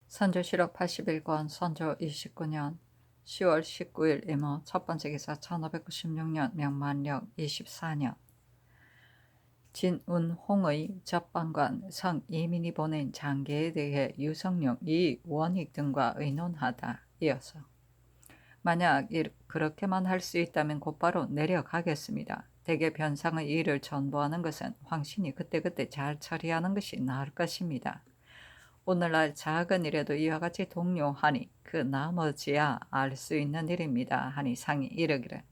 선조실록 81권 선조 29년 10월 19일 임오 첫 번째 기사 1596년 명만력 24년 진운홍의 접방관 성이민이 보낸 장계에 대해 유성룡, 이원익 등과 의논하다. 이어서 만약 그렇게만 할 수 있다면 곧바로 내려가겠습니다. 대개 변상의 일을 전보하는 것은 황신이 그때그때 잘 처리하는 것이 나을 것입니다. 오늘날 작은 일에도 이와 같이 동요하니 그 나머지야 알 수 있는 일입니다. 하니 상이 이르기를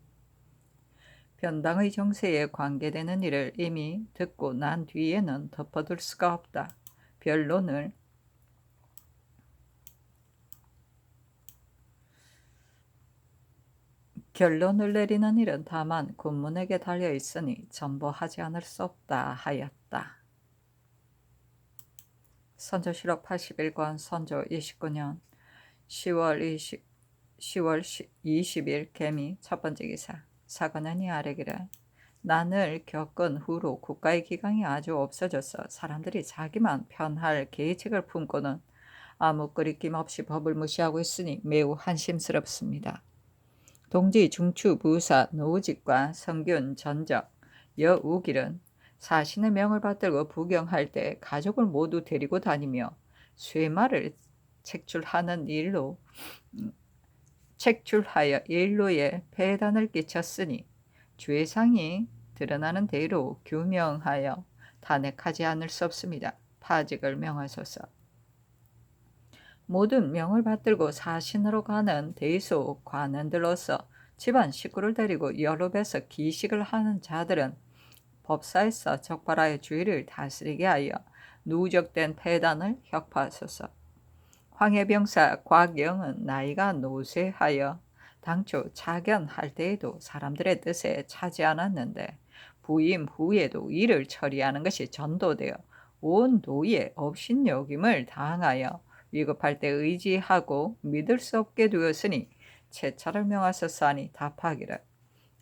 변당의 정세에 관계되는 일을 이미 듣고 난 뒤에는 덮어둘 수가 없다. 결론을 내리는 일은 다만 군문에게 달려 있으니 전보하지 않을 수 없다 하였다. 선조실록 81권 선조 29년 10월 20일 개미 첫 번째 기사 사관원이 아뢰기를 난을 겪은 후로 국가의 기강이 아주 없어져서 사람들이 자기만 편할 계책을 품고는 아무 끄리낌 없이 법을 무시하고 있으니 매우 한심스럽습니다. 동지, 중추, 부사, 노직과 성균, 전적, 여우길은 사신의 명을 받들고 부경할 때 가족을 모두 데리고 다니며 쇠마를 책출하여 일로에 폐단을 끼쳤으니 죄상이 드러나는 대로 규명하여 탄핵하지 않을 수 없습니다. 파직을 명하소서. 모든 명을 받들고 사신으로 가는 대소 관원들로서 집안 식구를 데리고 여러 배서 기식을 하는 자들은 법사에서 적발하여 주의를 다스리게 하여 누적된 폐단을 혁파하소서. 황해병사 곽영은 나이가 노쇠하여 당초 차견할 때에도 사람들의 뜻에 차지 않았는데 부임 후에도 일을 처리하는 것이 전도되어 온 도에 업신여김을 당하여 위급할 때 의지하고 믿을 수 없게 되었으니 채차를 명하소서 하니 답하기를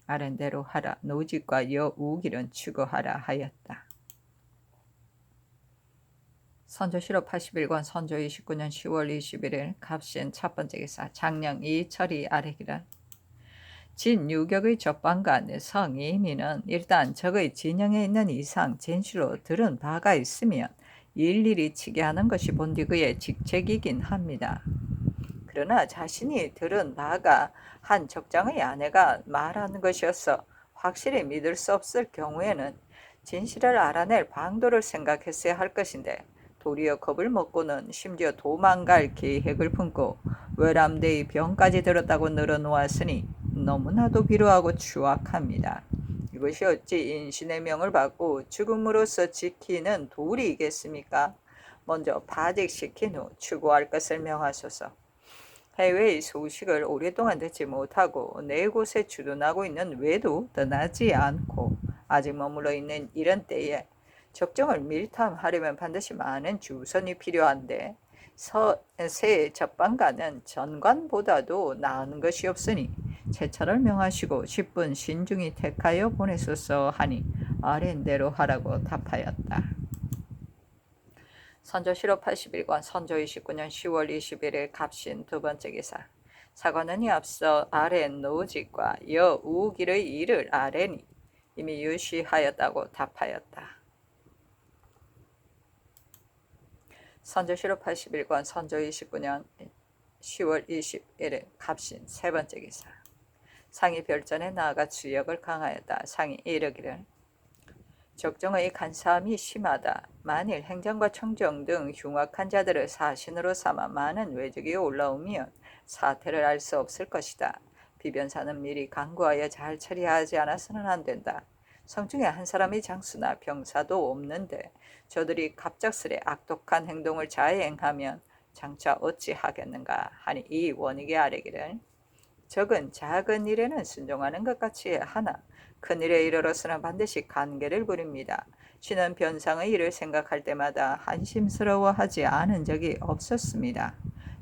아랜대로 하라. 노직과 여우길은 추구하라 하였다. 선조실록 81권 선조 29년 10월 21일 갑신 첫 번째 기사 장령 이철이 아뢰기를 진유격의 접방관 성이민은 일단 적의 진영에 있는 이상 진실로 들은 바가 있으면 일일이 치게 하는 것이 본디 그의 직책이긴 합니다. 그러나 자신이 들은 바가 한 적장의 아내가 말하는 것이어서 확실히 믿을 수 없을 경우에는 진실을 알아낼 방도를 생각했어야 할 것인데 도리어 겁을 먹고는 심지어 도망갈 계획을 품고 외람되이 병까지 들었다고 늘어놓았으니 너무나도 비루하고 추악합니다. 이것이 어찌 인신의 명을 받고 죽음으로써 지키는 도리이겠습니까? 먼저 파직시킨 후 추구할 것을 명하소서. 해외의 소식을 오랫동안 듣지 못하고 네 곳에 주둔하고 있는 외도 떠나지 않고 아직 머물러 있는 이런 때에 적정을 밀탐하려면 반드시 많은 주선이 필요한데 새 접방관은 전관보다도 나은 것이 없으니 채차를 명하시고 10분 신중히 택하여 보내소서 하니 아랜대로 하라고 답하였다. 선조실록 81권 선조 29년 10월 21일 갑신 두 번째 기사 사관원이 앞서 아랜 노직과 여우길의 일을 아랜이 이미 유시하였다고 답하였다. 선조실록 81권 선조 29년 10월 21일 갑신 세 번째 기사 상이 별전에 나아가 주역을 강하였다. 상이 이르기를 적정의 간사함이 심하다. 만일 행정과 청정 등 흉악한 자들을 사신으로 삼아 많은 외적이 올라오면 사태를 알 수 없을 것이다. 비변사는 미리 강구하여 잘 처리하지 않아서는 안 된다. 성중에 한 사람의 장수나 병사도 없는데 저들이 갑작스레 악독한 행동을 자행하면 장차 어찌하겠는가 하니 이 원익의 아뢰기를 적은 작은 일에는 순종하는 것 같이 하나 큰 일에 이르러서는 반드시 간계를 부립니다. 신은 변상의 일을 생각할 때마다 한심스러워하지 않은 적이 없었습니다.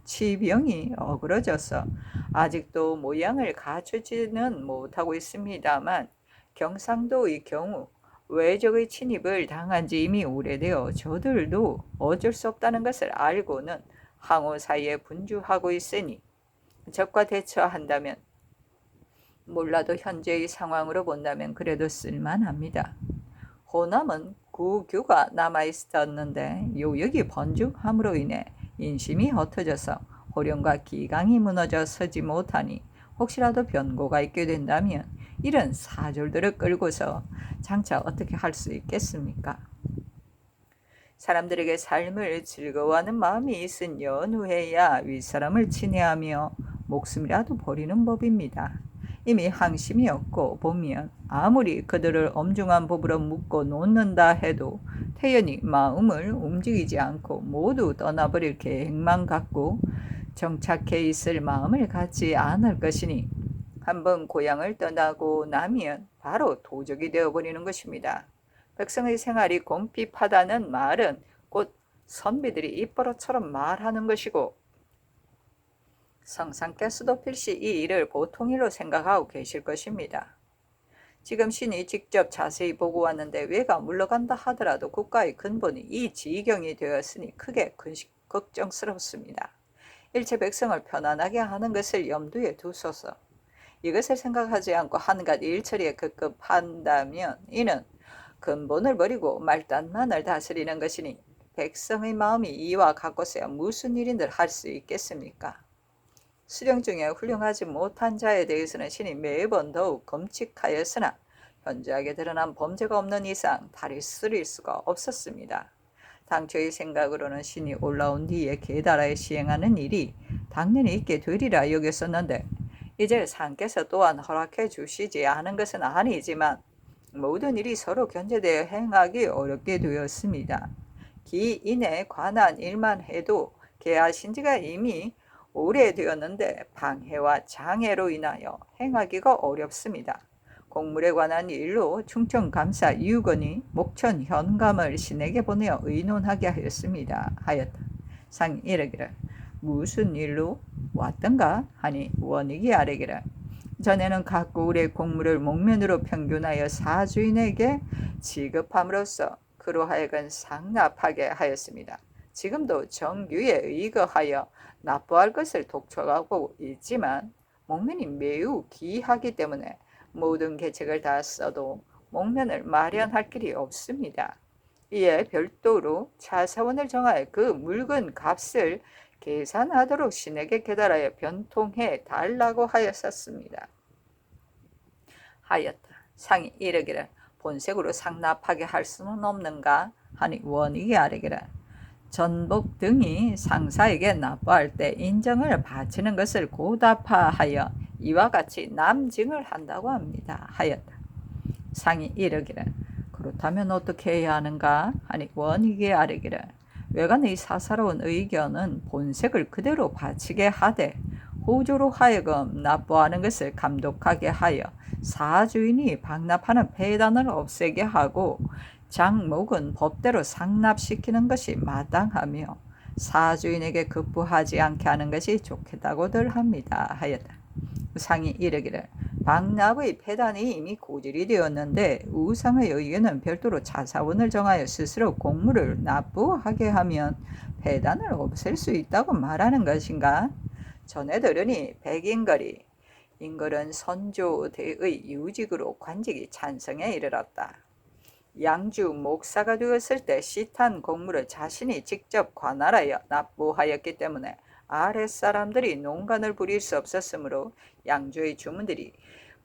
치병이 어그러져서 아직도 모양을 갖추지는 못하고 있습니다만 경상도의 경우 외적의 침입을 당한 지 이미 오래되어 저들도 어쩔 수 없다는 것을 알고는 항우 사이에 분주하고 있으니 적과 대처한다면 몰라도 현재의 상황으로 본다면 그래도 쓸만합니다. 호남은 구규가 남아있었는데 요역이 번죽함으로 인해 인심이 흩어져서 호령과 기강이 무너져 서지 못하니 혹시라도 변고가 있게 된다면 이런 사졸들을 끌고서 장차 어떻게 할 수 있겠습니까? 사람들에게 삶을 즐거워하는 마음이 있은 연후에야 윗사람을 친애하며 목숨이라도 버리는 법입니다. 이미 항심이 없고 보면 아무리 그들을 엄중한 법으로 묶어 놓는다 해도 태연히 마음을 움직이지 않고 모두 떠나버릴 계획만 갖고 정착해 있을 마음을 갖지 않을 것이니 한번 고향을 떠나고 나면 바로 도적이 되어버리는 것입니다. 백성의 생활이 곰핍하다는 말은 곧 선비들이 입버릇처럼 말하는 것이고 성상께서도 필시 이 일을 보통 일로 생각하고 계실 것입니다. 지금 신이 직접 자세히 보고 왔는데 왜가 물러간다 하더라도 국가의 근본이 이 지경이 되었으니 크게 걱정스럽습니다. 일체 백성을 편안하게 하는 것을 염두에 두소서. 이것을 생각하지 않고 한갓 일처리에 급급한다면 이는 근본을 버리고 말단만을 다스리는 것이니 백성의 마음이 이와 같고서야 무슨 일인들 할 수 있겠습니까? 수령 중에 훌륭하지 못한 자에 대해서는 신이 매번 더욱 검칙하였으나 현저하게 드러난 범죄가 없는 이상 다리 쓰릴 수가 없었습니다. 당초의 생각으로는 신이 올라온 뒤에 게다라에 시행하는 일이 당연히 있게 되리라 여겼었는데 이제 상께서 또한 허락해 주시지 않은 것은 아니지만 모든 일이 서로 견제되어 행하기 어렵게 되었습니다. 기인에 관한 일만 해도 개하신 지가 이미 오래되었는데 방해와 장애로 인하여 행하기가 어렵습니다. 공물에 관한 일로 충청감사 유건이 목천 현감을 신에게 보내어 의논하게 하였다. 상이 이르기를 무슨 일로 왔던가 하니 원익이 아뢰기를 전에는 각 고을의 공물을 목면으로 평균하여 사주인에게 지급함으로써 그로 하여금 상납하게 하였습니다. 지금도 정규에 의거하여 납부할 것을 독촉하고 있지만 목면이 매우 귀하기 때문에 모든 계책을 다 써도 목면을 마련할 길이 없습니다. 이에 별도로 차사원을 정하여 그 물건 값을 계산하도록 신에게 계달하여 변통해 달라고 하였었습니다. 상이 이르기를 본색으로 상납하게 할 수는 없는가 하니 원익이 아뢰기를 전복 등이 상사에게 납부할 때 인정을 바치는 것을 고다파하여 이와 같이 남증을 한다고 합니다. 하였다. 상이 이르기를 그렇다면 어떻게 해야 하는가 하니 원익이 아뢰기를 외관의 사사로운 의견은 본색을 그대로 바치게 하되 호조로 하여금 납부하는 것을 감독하게 하여 사주인이 방납하는 폐단을 없애게 하고 장목은 법대로 상납시키는 것이 마땅하며 사주인에게 급부하지 않게 하는 것이 좋겠다고들 합니다. 하였다. 상이 이르기를 방납의 폐단이 이미 고질이 되었는데 우상의 의견은 별도로 차사원을 정하여 스스로 공물을 납부하게 하면 폐단을 없앨 수 있다고 말하는 것인가? 전에 들으니 백인걸이 인걸은 선조대의 유직으로 관직이 찬성에 이르렀다. 양주 목사가 되었을 때 시탄 공물을 자신이 직접 관할하여 납부하였기 때문에 아랫사람들이 농간을 부릴 수 없었으므로 양주의 주문들이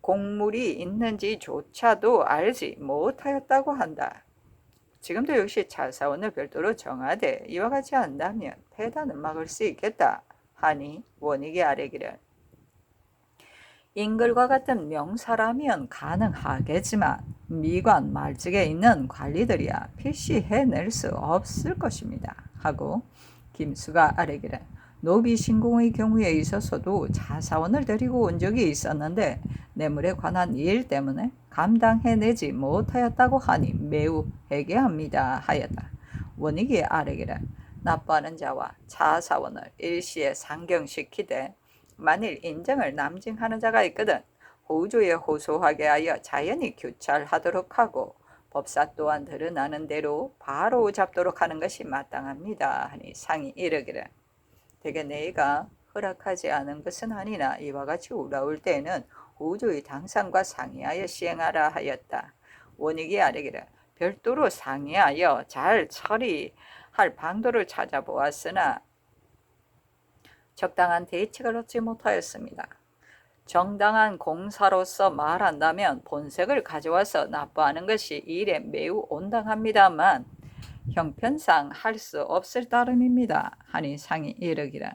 공물이 있는지조차도 알지 못하였다고 한다. 지금도 역시 차사원을 별도로 정하되 이와 같이 한다면 폐단은 막을 수 있겠다 하니 원익이 아뢰기를 인글과 같은 명사라면 가능하겠지만 미관 말직에 있는 관리들이야 필시 해낼 수 없을 것입니다. 하고 김수가 아뢰기를 노비 신공의 경우에 있어서도 차사원을 데리고 온 적이 있었는데 뇌물에 관한 일 때문에 감당해내지 못하였다고 하니 매우 회개합니다. 하였다. 원익이 아뢰기를 납부하는 자와 차사원을 일시에 상경시키되 만일 인정을 남증하는 자가 있거든 호조에 호소하게 하여 자연히 규찰하도록 하고 법사 또한 드러나는 대로 바로 잡도록 하는 것이 마땅합니다. 하니 상이 이르기를 대개 내가 허락하지 않은 것은 아니나 이와 같이 우러울 때에는 우주의 당상과 상의하여 시행하라 하였다. 원익이 아뢰기를 별도로 상의하여 잘 처리할 방도를 찾아보았으나 적당한 대책을 얻지 못하였습니다. 정당한 공사로서 말한다면 본색을 가져와서 납부하는 것이 일에 매우 온당합니다만 형편상 할 수 없을 따름입니다. 하니 상이 이르기를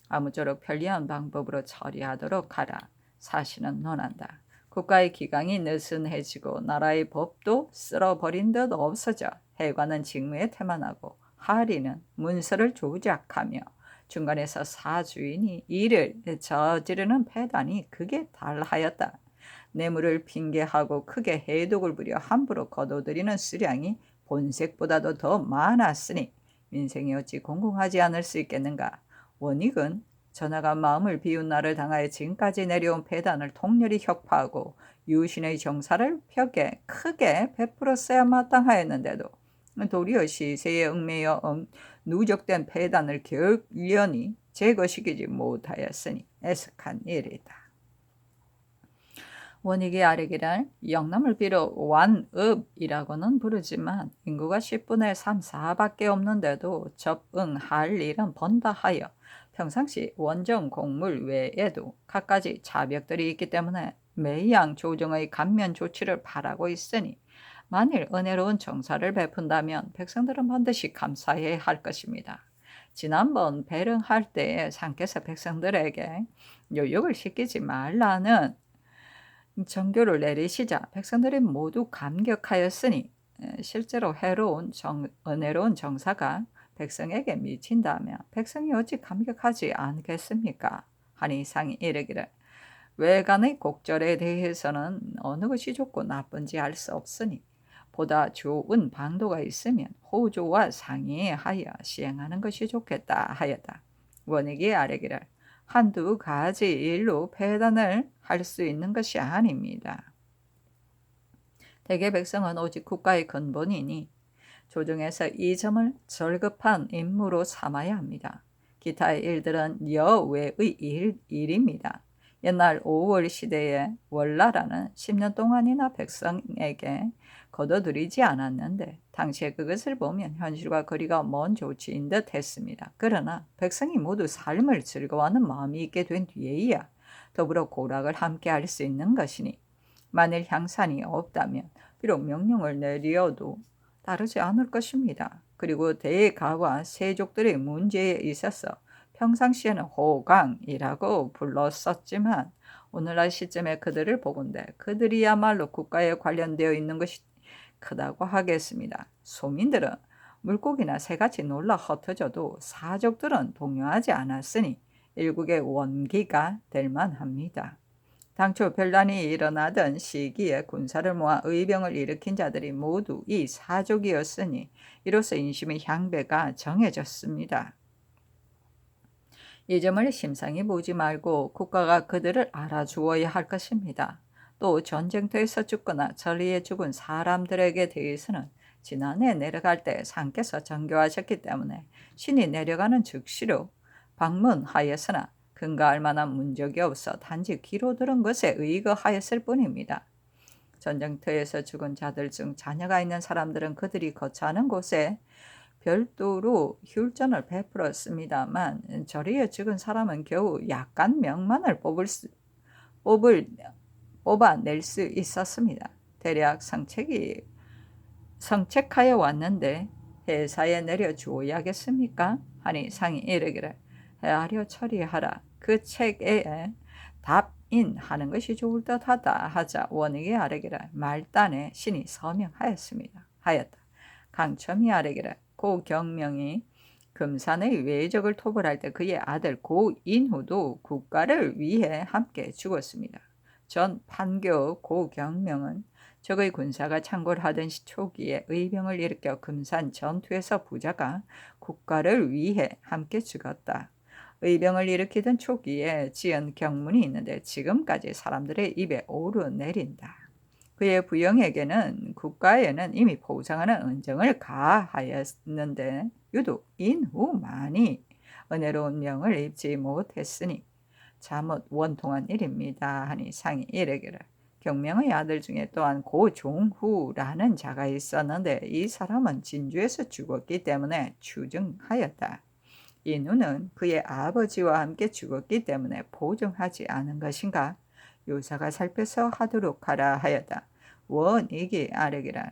아무쪼록 편리한 방법으로 처리하도록 하라. 사실은 논한다. 국가의 기강이 느슨해지고 나라의 법도 쓸어버린 듯 없어져 해관은 직무에 태만하고 하리는 문서를 조작하며 중간에서 사주인이 일을 저지르는 패단이 극에 달하였다. 뇌물을 핑계하고 크게 해독을 부려 함부로 거둬들이는 수량이 본색보다도 더 많았으니 민생이 어찌 공공하지 않을 수 있겠는가. 원익은 전하가 마음을 비운 날을 당하여 지금까지 내려온 패단을 통렬히 혁파하고 유신의 정사를 벽에 크게 베풀었어야 마땅하였는데도 도리어 시세에 얽매여 누적된 패단을 결연히 제거시키지 못하였으니 애석한 일이다. 원익이 아뢰기를 영남을 비롯 완읍이라고는 부르지만 인구가 10분의 3, 4밖에 없는데도 접응할 일은 번다 하여 평상시 원정 공물 외에도 갖가지 자벽들이 있기 때문에 매양 조정의 감면 조치를 바라고 있으니 만일 은혜로운 정사를 베푼다면 백성들은 반드시 감사해야 할 것입니다. 지난번 배릉할 때에 상께서 백성들에게 요역을 시키지 말라는 정교를 내리시자 백성들이 모두 감격하였으니 실제로 은혜로운 정사가 백성에게 미친다면 백성이 어찌 감격하지 않겠습니까? 하니 상이 이르기를 외간의 곡절에 대해서는 어느 것이 좋고 나쁜지 알 수 없으니 보다 좋은 방도가 있으면 호조와 상의하여 시행하는 것이 좋겠다 하였다. 원익이 아뢰기를 한두 가지 일로 배단을 할 수 있는 것이 아닙니다. 대개 백성은 오직 국가의 근본이니 조정에서 이 점을 절급한 임무로 삼아야 합니다. 기타의 일들은 여외의 일입니다. 옛날 5월 시대에 월나라는 10년 동안이나 백성에게 거둬들이지 않았는데 당시에 그것을 보면 현실과 거리가 먼 조치인 듯 했습니다. 그러나 백성이 모두 삶을 즐거워하는 마음이 있게 된 뒤에야 더불어 고락을 함께 할 수 있는 것이니 만일 향산이 없다면 비록 명령을 내려도 다르지 않을 것입니다. 그리고 대가와 세족들의 문제에 있어서 평상시에는 호강이라고 불렀었지만 오늘날 시점에 그들을 보건대 그들이야말로 국가에 관련되어 있는 것이 크다고 하겠습니다. 소민들은 물고기나 새같이 놀라 흩어져도 사족들은 동요하지 않았으니 일국의 원기가 될 만합니다. 당초 변란이 일어나던 시기에 군사를 모아 의병을 일으킨 자들이 모두 이 사족이었으니 이로써 인심의 향배가 정해졌습니다. 이 점을 심상히 보지 말고 국가가 그들을 알아주어야 할 것입니다. 또 전쟁터에서 죽거나 전리에 죽은 사람들에게 대해서는 지난해 내려갈 때 상께서 정교하셨기 때문에 신이 내려가는 즉시로 방문하였으나 근거할 만한 문적이 없어 단지 귀로 들은 것에 의거하였을 뿐입니다. 전쟁터에서 죽은 자들 중 자녀가 있는 사람들은 그들이 거처하는 곳에 별도로 휼전을 베풀었습니다만 저리에 죽은 사람은 겨우 약간 명만을 뽑아낼 수 있었습니다. 대략 성책하여 왔는데 회사에 내려주어야겠습니까? 하니 상이 이르기를 헤아려 처리하라. 그 책에 답인하는 것이 좋을 듯하다 하자 원익이 아뢰기를 말단에 신이 서명하였습니다. 하였다. 강첨이 아뢰기를 고 경명이 금산의 외적을 토벌할 때 그의 아들 고 인후도 국가를 위해 함께 죽었습니다. 전 판교 고 경명은 적의 군사가 창궐하던 시 초기에 의병을 일으켜 금산 전투에서 부자가 국가를 위해 함께 죽었다. 의병을 일으키던 초기에 지은 경문이 있는데 지금까지 사람들의 입에 오르내린다. 그의 부영에게는 국가에는 이미 보상하는 은정을 가하였는데 유독 인후만이 은혜로운 명을 입지 못했으니 잠옷 원통한 일입니다 하니 상이 이르기를 경명의 아들 중에 또한 고종후라는 자가 있었는데 이 사람은 진주에서 죽었기 때문에 추증하였다. 이 누는 그의 아버지와 함께 죽었기 때문에 보증하지 않은 것인가? 요사가 살펴서 하도록 하라 하였다. 원익이 아뢰기라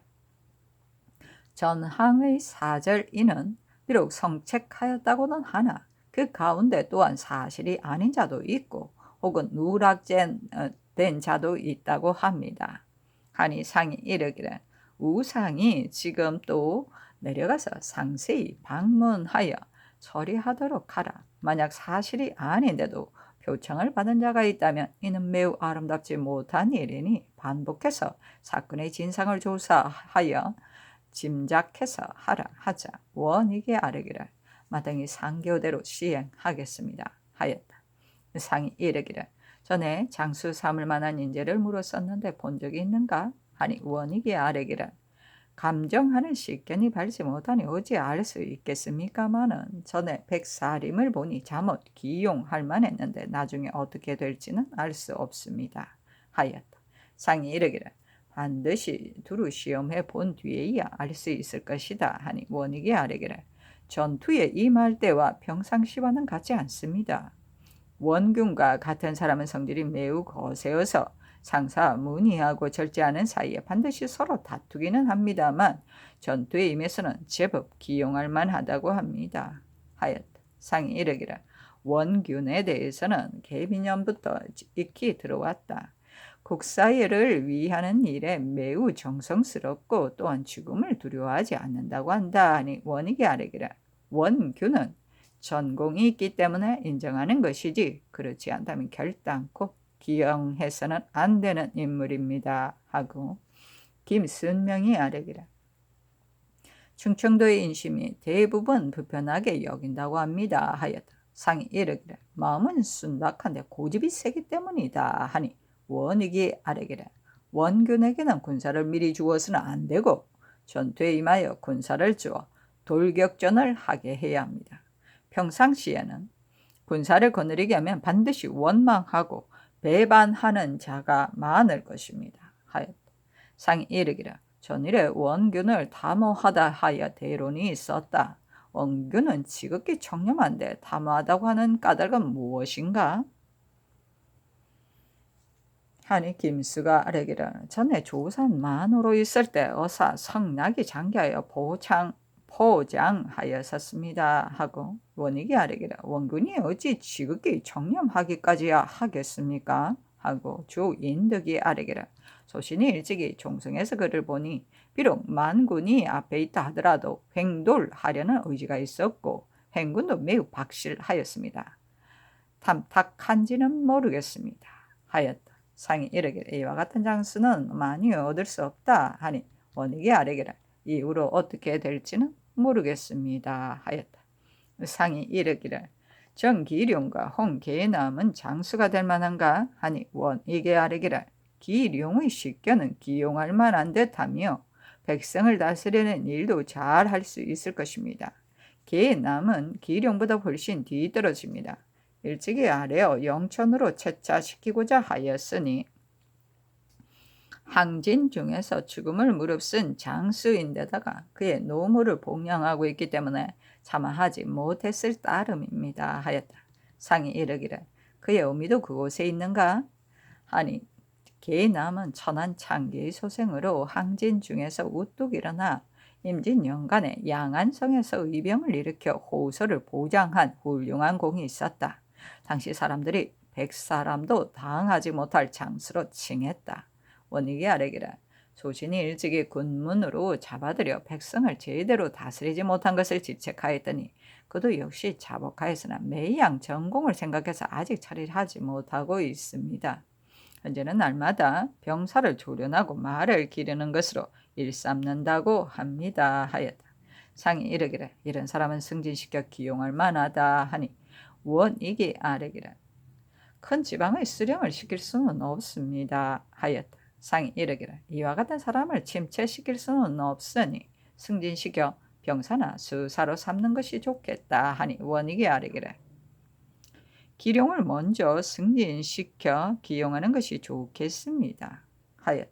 전항의 사절 이는 비록 성책하였다고는 하나 그 가운데 또한 사실이 아닌 자도 있고 혹은 누락된 자도 있다고 합니다. 하니 상이 이르기를 우상이 지금 또 내려가서 상세히 방문하여 처리하도록 하라. 만약 사실이 아닌데도 표창을 받은 자가 있다면 이는 매우 아름답지 못한 일이니 반복해서 사건의 진상을 조사하여 짐작해서 하라 하자. 원익이 아뢰기를 마땅히 상교대로 시행하겠습니다 하였다. 상이 이르기를 전에 장수 삼을 만한 인재를 물었었는데 본 적이 있는가? 하니 원익이 아뢰기를 감정하는 식견이 발지 못하니 어찌 알 수 있겠습니까마는 전에 백사림을 보니 잠옷 기용할 만했는데 나중에 어떻게 될지는 알 수 없습니다 하였다. 상이 이르기를 반드시 두루 시험해 본 뒤에야 알 수 있을 것이다 하니 원익이 아뢰기를 전투에 임할 때와 평상시와는 같지 않습니다. 원균과 같은 사람은 성질이 매우 거세어서 상사 문의하고 절제하는 사이에 반드시 서로 다투기는 합니다만 전투에 임해서는 제법 기용할 만하다고 합니다 하였다. 상이 이르기를 원균에 대해서는 개비년부터 익히 들어왔다. 국사회를 위하는 일에 매우 정성스럽고 또한 죽음을 두려워하지 않는다고 한다 하니 원익이 아뢰기를 원균은 전공이 있기 때문에 인정하는 것이지 그렇지 않다면 결단코 기용해서는 안 되는 인물입니다 하고 김순명이 아뢰기를 충청도의 인심이 대부분 불편하게 여긴다고 합니다 하였다. 상이 이르기를 마음은 순박한데 고집이 세기 때문이다 하니 원익이 아뢰기를 원균에게는 군사를 미리 주어서는 안 되고 전투에 임하여 군사를 주어 돌격전을 하게 해야 합니다. 평상시에는 군사를 거느리게 하면 반드시 원망하고 배반하는 자가 많을 것입니다 하였다. 상이 이르기를 전일에 원균을 담호하다 하여 대론이 있었다. 원균은 지극히 청렴한데 담호하다고 하는 까닭은 무엇인가? 하니 김수가 아뢰기를 전에 조선 만으로 있을 때 어사 성낙이 장기하여 포장하였었습니다 하고 원익이 아뢰기를 원군이 어찌 지극히 청렴하기까지야 하겠습니까? 하고 주인덕이 아뢰기를 소신이 일찍이 종성에서 그를 보니 비록 만군이 앞에 있다 하더라도 횡돌하려는 의지가 있었고 행군도 매우 박실하였습니다. 탐탁한지는 모르겠습니다 하였다. 상이 이르기를 이와 같은 장수는 많이 얻을 수 없다 하니 원익이 아뢰기를 이후로 어떻게 될지는 모르겠습니다 하였다. 상이 이르기를 정기룡과 홍계남은 장수가 될 만한가 하니 원익이 아뢰기를 기룡의 식견은 기용할 만한 듯하며 백성을 다스리는 일도 잘 할 수 있을 것입니다. 계남은 기룡보다 훨씬 뒤떨어집니다. 일찍이 아뢰어 영천으로 채차시키고자 하였으니 항진 중에서 죽음을 무릅쓴 장수인데다가 그의 노무를 복양하고 있기 때문에 참아하지 못했을 따름입니다 하였다. 상이 이르기를 그의 어미도 그곳에 있는가? 하니 계남은 천한 창기의 소생으로 항진 중에서 우뚝 일어나 임진영간에 양안성에서 의병을 일으켜 호서를 보장한 훌륭한 공이 있었다. 당시 사람들이 100사람도 당하지 못할 장수로 칭했다. 원익이 아뢰기를 소신이 일찍이 군문으로 잡아들여 백성을 제대로 다스리지 못한 것을 지책하였더니 그도 역시 자복하였으나 매양 전공을 생각해서 아직 처리하지 못하고 있습니다. 현재는 날마다 병사를 조련하고 말을 기르는 것으로 일삼는다고 합니다 하였다. 상이 이르기를 이런 사람은 승진시켜 기용할 만하다 하니 원익이 아뢰기를 큰 지방의 수령을 시킬 수는 없습니다 하였다. 상이 이르기를 이와 같은 사람을 침체시킬 수는 없으니 승진시켜 병사나 수사로 삼는 것이 좋겠다 하니 원익이 아뢰기를 기룡을 먼저 승진시켜 기용하는 것이 좋겠습니다 하였다.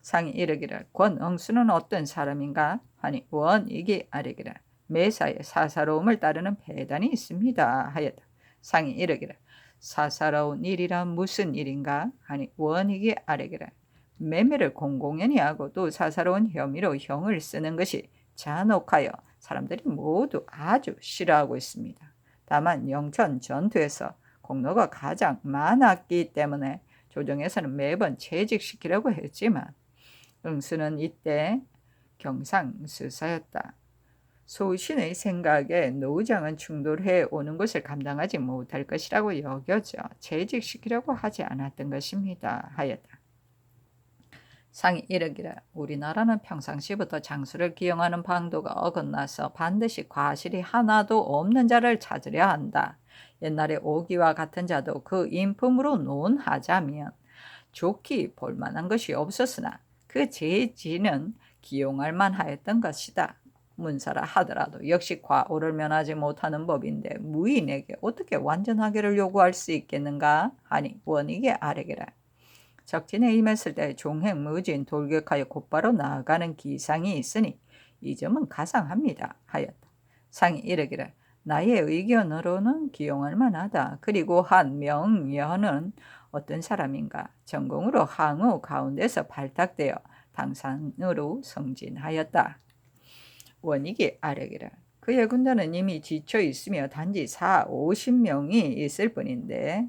상이 이르기를 권응수는 어떤 사람인가 하니 원익이 아뢰기를 매사에 사사로움을 따르는 배단이 있습니다 하였다. 상이 이르기를 사사로운 일이란 무슨 일인가 하니 원익이 아뢰기를 매매를 공공연히 하고 또 사사로운 혐의로 형을 쓰는 것이 잔혹하여 사람들이 모두 아주 싫어하고 있습니다. 다만 영천 전투에서 공로가 가장 많았기 때문에 조정에서는 매번 채직시키려고 했지만 응수는 이때 경상수사였다. 소신의 생각에 노장은 충돌해 오는 것을 감당하지 못할 것이라고 여겨져 재직시키려고 하지 않았던 것입니다 하였다. 상이 이르기를 우리나라는 평상시부터 장수를 기용하는 방도가 어긋나서 반드시 과실이 하나도 없는 자를 찾으려 한다. 옛날에 오기와 같은 자도 그 인품으로 논하자면 좋게 볼만한 것이 없었으나 그 재지는 기용할 만하였던 것이다. 문사라 하더라도 역시 과오를 면하지 못하는 법인데 무인에게 어떻게 완전하게를 요구할 수 있겠는가 하니 원익이 아뢰기라 적진에 임했을 때 종횡무진 돌격하여 곧바로 나아가는 기상이 있으니 이 점은 가상합니다 하였다. 상이 이르기를 나의 의견으로는 기용할 만하다. 그리고 한 명연은 어떤 사람인가 전공으로 항우 가운데서 발탁되어 당산으로 승진하였다. 원익이 아뢰기를 그의 군대는 이미 지쳐 있으며 단지 40~50명이 있을 뿐인데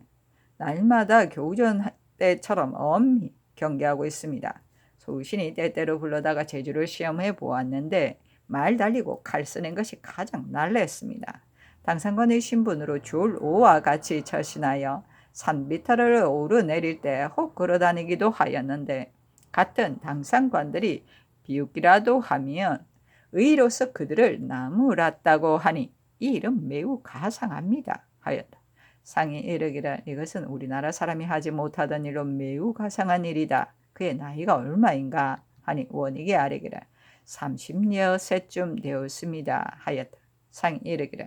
날마다 교전 때처럼 엄히 경계하고 있습니다. 소신이 때때로 불러다가 제주를 시험해 보았는데 말 달리고 칼 쓰는 것이 가장 날랬습니다. 당상관의 신분으로 졸오와 같이 처신하여 산비탈을 오르내릴 때 혹 걸어다니기도 하였는데 같은 당상관들이 비웃기라도 하면 의로서 그들을 나무랐다고 하니 이 일은 매우 가상합니다 하였다. 상이 이르기를 이것은 우리나라 사람이 하지 못하던 일로 매우 가상한 일이다. 그의 나이가 얼마인가 하니 원익이 아뢰기를 30여세쯤 되었습니다 하였다. 상이 이르기를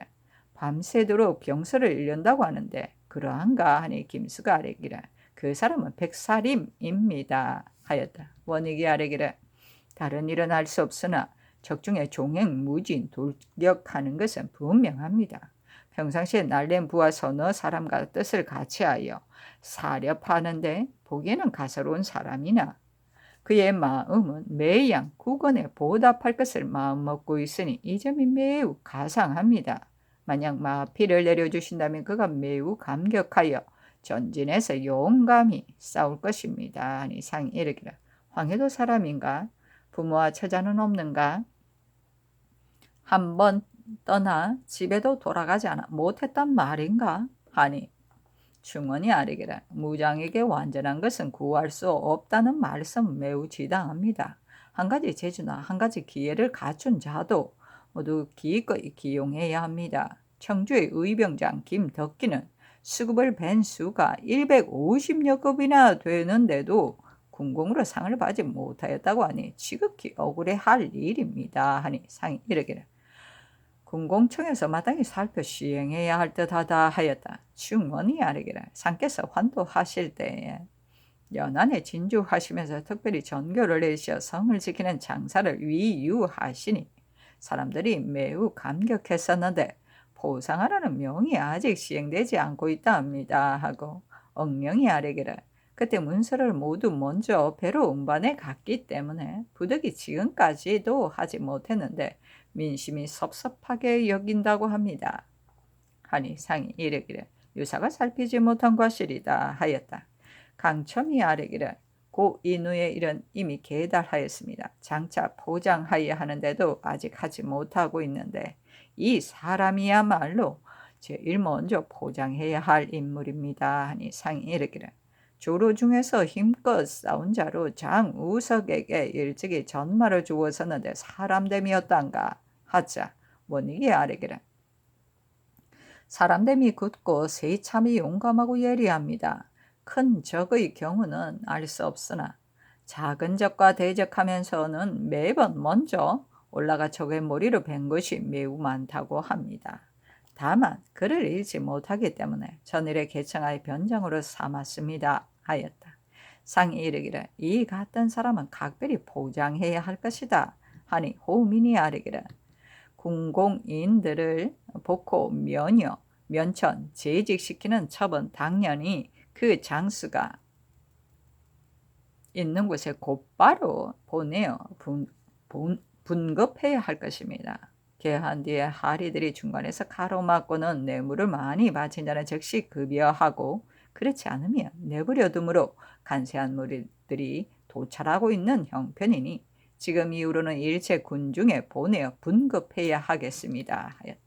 밤새도록 병서를 읽는다고 하는데 그러한가 하니 김수가 아뢰기를 그 사람은 백살임입니다 하였다. 원익이 아뢰기를 다른 일은 할 수 없으나 적중에 종횡무진 돌격하는 것은 분명합니다. 평상시에 날랜 부하 서너 사람과 뜻을 같이하여 사렵하는데 보기에는 가소로운 사람이나 그의 마음은 매양 국언에 보답할 것을 마음먹고 있으니 이 점이 매우 가상합니다. 만약 마피를 내려주신다면 그가 매우 감격하여 전진해서 용감히 싸울 것입니다. 하니 상이 이르기를 황해도 사람인가? 부모와 처자는 없는가? 한번 떠나 집에도 돌아가지 않아 못했단 말인가? 하니 충원이 아뢰기를 무장에게 완전한 것은 구할 수 없다는 말씀 매우 지당합니다. 한 가지 재주나 한 가지 기회를 갖춘 자도 모두 기꺼이 기용해야 합니다. 청주의 의병장 김덕기는 수급을 벤 수가 150여 급이나 되는데도 군공으로 상을 받지 못하였다고 하니 지극히 억울해할 일입니다. 하니 상이 이르기를 군공청에서 마땅히 살펴 시행해야 할 듯하다 하였다. 충원이 아뢰기를 상께서 환도하실 때에 연안에 진주하시면서 특별히 전교를 내시어 성을 지키는 장사를 위유하시니 사람들이 매우 감격했었는데 포상하라는 명이 아직 시행되지 않고 있다 합니다 하고 엉명이 아뢰기를 그때 문서를 모두 먼저 배로 운반해 갔기 때문에 부득이 지금까지도 하지 못했는데 민심이 섭섭하게 여긴다고 합니다. 하니 상이 이르기를 유사가 살피지 못한 과실이다 하였다. 강첨이 아뢰기를 고 인후의 일은 이미 계달하였습니다. 장차 포장하여야 하는데도 아직 하지 못하고 있는데 이 사람이야말로 제일 먼저 포장해야 할 인물입니다. 하니 상이 이르기를 조로 중에서 힘껏 싸운 자로 장우석에게 일찍이 전말을 주었었는데 사람됨이었단가 하자 원익이 아뢰기를 사람됨이 굳고 세참이 용감하고 예리합니다. 큰 적의 경우는 알 수 없으나 작은 적과 대적하면서는 매번 먼저 올라가 적의 머리로 벤 것이 매우 많다고 합니다. 다만 그를 잃지 못하기 때문에 전일의 계청하의 변장으로 삼았습니다 하였다. 상이 이르기를 이 같은 사람은 각별히 보장해야 할 것이다 하니 호민이 아뢰기를 궁공인들을 복호 면여 면천 재직시키는 첩은 당연히 그 장수가 있는 곳에 곧바로 보내어 분급해야 할 것입니다. 개한 뒤에 하리들이 중간에서 가로막고는 뇌물을 많이 바친 자는 즉시 급여하고 그렇지 않으면 내버려 두므로 간세한 무리들이 도찰하고 있는 형편이니 지금 이후로는 일체 군중에 보내어 분급해야 하겠습니다 하였다.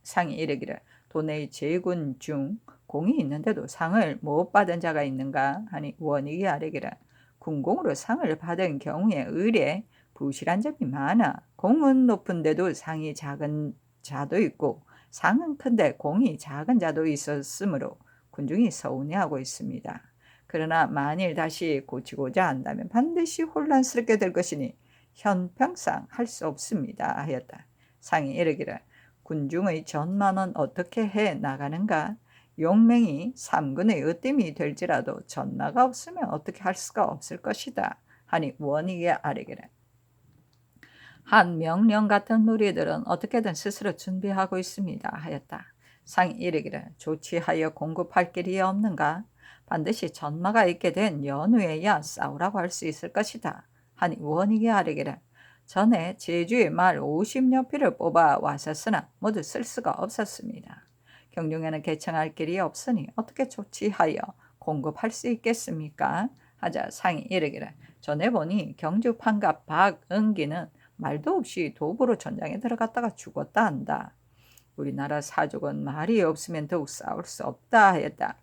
상이 이르기를 도내의 제군 중 공이 있는데도 상을 못 받은 자가 있는가 하니 원익이 아뢰기를 군공으로 상을 받은 경우에 의례 부실한 점이 많아 공은 높은데도 상이 작은 자도 있고 상은 큰데 공이 작은 자도 있었으므로 군중이 서운해하고 있습니다. 그러나 만일 다시 고치고자 한다면 반드시 혼란스럽게 될 것이니 현평상 할 수 없습니다 하였다. 상이 이르기를 군중의 전만은 어떻게 해 나가는가? 용맹이 삼군의 으뜸이 될지라도 전마가 없으면 어떻게 할 수가 없을 것이다 하니 원익의 아뢰기를 한 명령 같은 무리들은 어떻게든 스스로 준비하고 있습니다 하였다. 상이 이르기를 조치하여 공급할 길이 없는가? 반드시 전마가 있게 된 연후에야 싸우라고 할 수 있을 것이다 하니 원익이 아뢰기를 전에 제주의 말 50여 피를 뽑아 왔었으나 모두 쓸 수가 없었습니다. 경중에는 개청할 길이 없으니 어떻게 조치하여 공급할 수 있겠습니까? 하자 상이 이르기를 전에 보니 경주 판갑 박응기는 말도 없이 도보로 전장에 들어갔다가 죽었다 한다. 우리나라 사족은 말이 없으면 더욱 싸울 수 없다 하였다.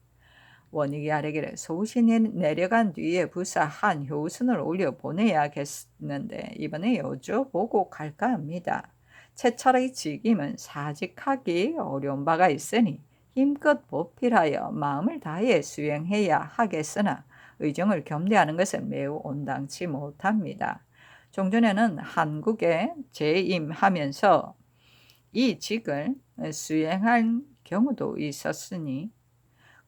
원익이 아뢰기를 소신이 내려간 뒤에 부사 한 효순을 올려 보내야겠는데 이번에 여쭤보고 갈까 합니다. 채철의 직임은 사직하기 어려운 바가 있으니 힘껏 보필하여 마음을 다해 수행해야 하겠으나 의정을 겸대하는 것은 매우 온당치 못합니다. 종전에는 한국에 재임하면서 이 직을 수행한 경우도 있었으니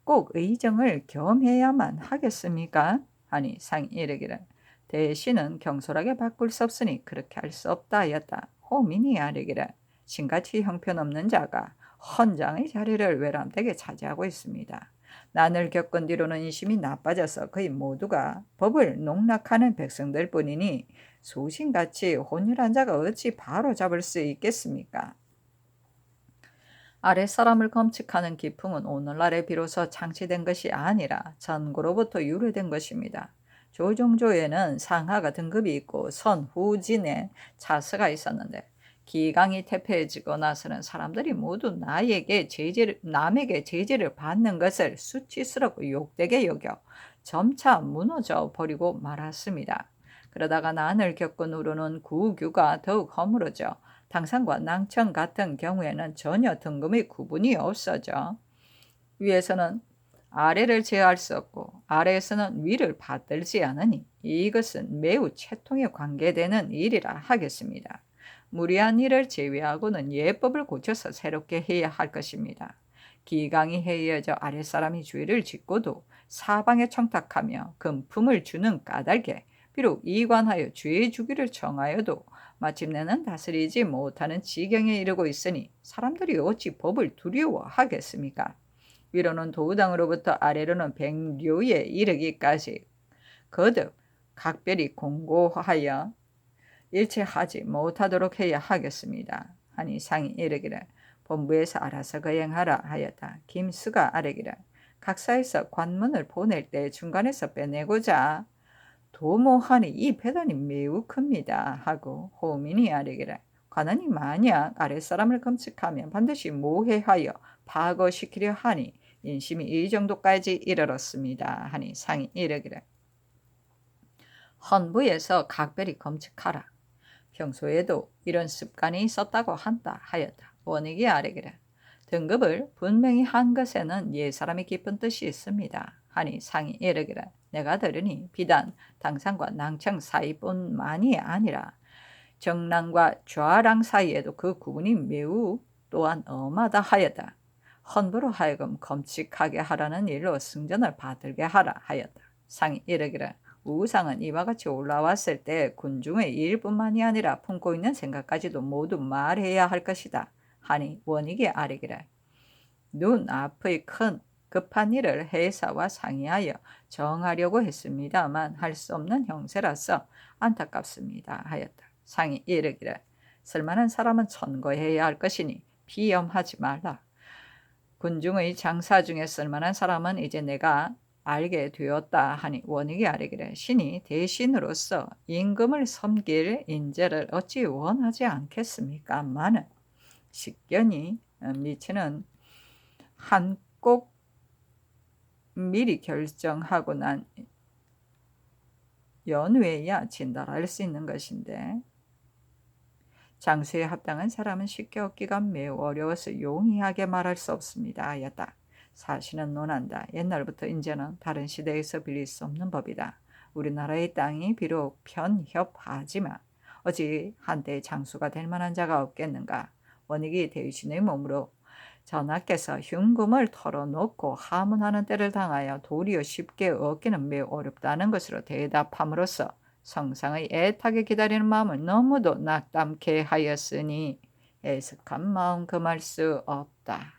꼭 의정을 겸해야만 하겠습니까? 하니 상이 이르기를 대신은 경솔하게 바꿀 수 없으니 그렇게 할 수 없다 하였다. 호민이 아뢰기를 신같이 형편없는 자가 헌장의 자리를 외람되게 차지하고 있습니다. 난을 겪은 뒤로는 인심이 나빠져서 거의 모두가 법을 농락하는 백성들 뿐이니 소신같이 혼혈한 자가 어찌 바로잡을 수 있겠습니까? 아랫사람을 검칙하는 기풍은 오늘날에 비로소 창시된 것이 아니라 전고로부터 유래된 것입니다. 조종조에는 상하가 등급이 있고 선후진에 차서가 있었는데 기강이 태폐해지고 나서는 사람들이 모두 남에게 제지를 받는 것을 수치스럽고 욕되게 여겨 점차 무너져 버리고 말았습니다. 그러다가 난을 겪은 후로는 구규가 더욱 허물어져 당상과 낭청 같은 경우에는 전혀 등급의 구분이 없어져 위에서는 아래를 제어할 수 없고 아래에서는 위를 받들지 않으니 이것은 매우 채통에 관계되는 일이라 하겠습니다. 무리한 일을 제외하고는 예법을 고쳐서 새롭게 해야 할 것입니다. 기강이 해이어져 아랫사람이 주의를 짓고도 사방에 청탁하며 금품을 주는 까닭에 비록 이관하여 주의 주기를 정하여도 마침내는 다스리지 못하는 지경에 이르고 있으니 사람들이 어찌 법을 두려워하겠습니까? 위로는 도당으로부터 아래로는 백료에 이르기까지 거듭 각별히 공고하여 일체하지 못하도록 해야 하겠습니다. 하니 상이 이르기를 본부에서 알아서 거행하라 하였다. 김수가 아뢰기를 각사에서 관문을 보낼 때 중간에서 빼내고자 도모하니 이 배단이 매우 큽니다 하고 호민이 아뢰기를 관원이 만약 아랫사람을 검칙하면 반드시 모해하여 파거시키려 하니 인심이 이 정도까지 이르렀습니다 하니 상이 이르기를 헌부에서 각별히 검칙하라. 평소에도 이런 습관이 있었다고 한다 하였다. 원익이 아뢰기를 등급을 분명히 한 것에는 옛사람이 깊은 뜻이 있습니다 하니 상이 이르기를 내가 들으니 비단 당상과 낭청 사이뿐만이 아니라 정랑과 좌랑 사이에도 그 구분이 매우 또한 엄하다 하였다. 헌부로 하여금 검칙하게 하라는 일로 승전을 받들게 하라 하였다. 상이 이르기를 우상은 이와 같이 올라왔을 때 군중의 일뿐만이 아니라 품고 있는 생각까지도 모두 말해야 할 것이다 하니 원익이 아뢰기를 눈앞의 큰 급한 일을 회사와 상의하여 정하려고 했습니다만 할 수 없는 형세라서 안타깝습니다 하였다. 상이 이르기를 쓸만한 사람은 천거해야 할 것이니 비염하지 말라. 군중의 장사 중에 쓸만한 사람은 이제 내가 알게 되었다 하니 원익이 아뢰기를 신이 대신으로서 임금을 섬길 인재를 어찌 원하지 않겠습니까? 마는 식견이 미치는 한 꼭 미리 결정하고 난 연후에야 진달할 수 있는 것인데 장수에 합당한 사람은 쉽게 얻기가 매우 어려워서 용이하게 말할 수 없습니다 하였다. 사실은 논한다. 옛날부터 인제는 다른 시대에서 빌릴 수 없는 법이다. 우리나라의 땅이 비록 편협하지만 어찌 한때 장수가 될 만한 자가 없겠는가. 원익이 대신의 몸으로 전하께서 흉금을 털어놓고 하문하는 때를 당하여 도리어 쉽게 얻기는 매우 어렵다는 것으로 대답함으로써 성상의 애타게 기다리는 마음을 너무도 낙담케 하였으니 애석한 마음 금할 수 없다.